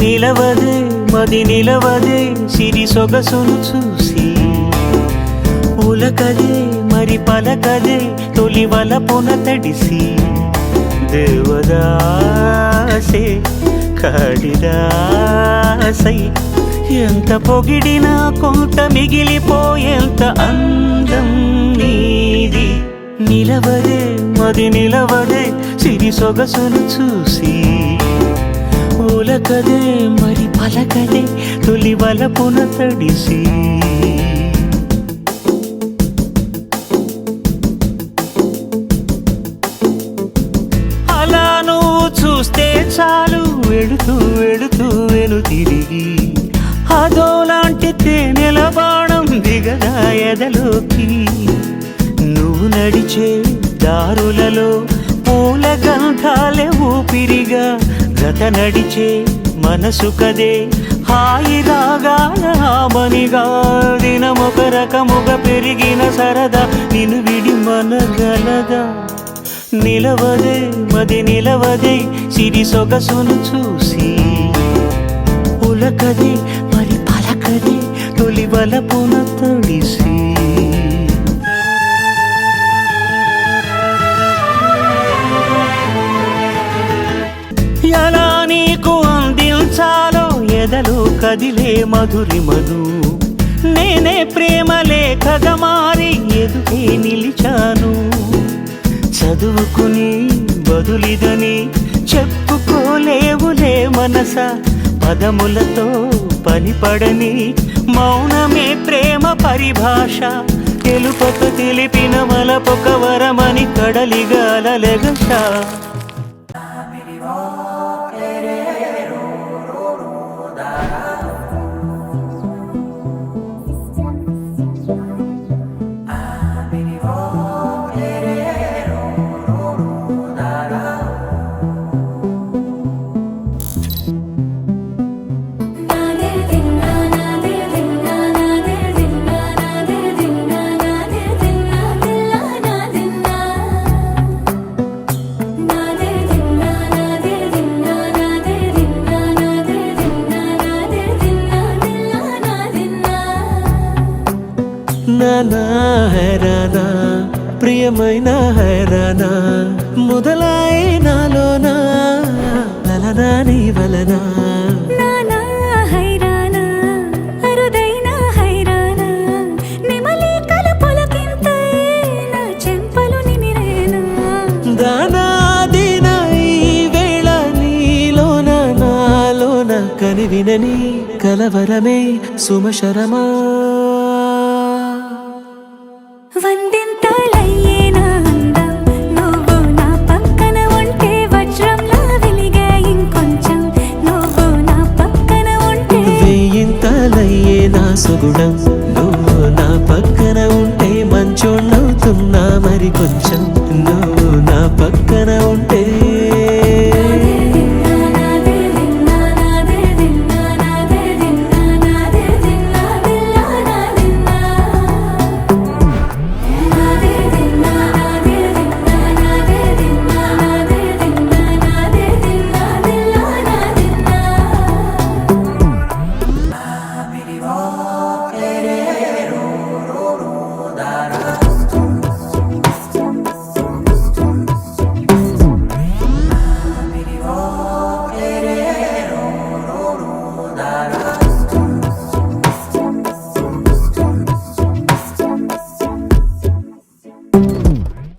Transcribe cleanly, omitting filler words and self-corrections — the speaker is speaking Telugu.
నిలవదే మది నిలవదే సిరి సొగసును చూసి ఉలకదే మరి పలకదే తొలి వలపున తడిసి దేవదాసే కాళిదాసై ఎంత పొగిడినా కొంత మిగిలిపోయేంత అందం నీది నిలవదే మది నిలవదే సిరి సొగసును చూసి ఉలకదే మరి పలకదే తొలి వలపున తడిసి అలా నువ్వు చూస్తే చాలు వెళుతూ వెళుతూ వెను తిరిగి అదోలాంటి తేనెల బాణం దిగదా ఎదలోకి నువ్వు నడిచే దారులలో పూల గంధాలే ఊపిరిగా గత నడిచే మనసు కదే హాయి రాగాల ఆమనిగా దినమొక రకముగా పెరిగిన సరదా నిన్ను విడి మనగలదా నిలవదే మది నిలవదే సిరి సొగసును చూసి ఉలకదే మరి పలకదే తొలి వలపున తడిసి ఎలా నీకు అందించాలో ఎదలో కదిలే మధురిమను నేనే ప్రేమ లేఖగా మారి ఎదుటే నిలిచాను చదువుకుని బదులిదని చెప్పుకోలేవులే మనస పదములతో పనిపడని మౌనమే ప్రేమ పరిభాష తెలుపక తెలిపిన మలపొక వరమని కడలిగాలెగస నానా హైరానా ప్రియమైన హైరానా మొదలాయి నాలోనా లలనా నీ వలనా నానా హైరానా అరుదైన హైరానా నిమలి కలపులకింతై నా చెంపలు నిమిరేనా దానాదిన ఈ వేళ నీలోన నాలోన కనివినని కలవరమే సుమశరమా వందింతలయ్యేనా అందం నువ్వు నా పక్కన ఉంటే వజ్రంలా వెలిగే ఇంకొంచెం నువ్వు నా పక్కన ఉంటే వేయింతలయ్యేనా సుగుణం నువ్వు నా పక్కన ఉంటే మంచోళ్ళవుతున్నా మరి కొంచెం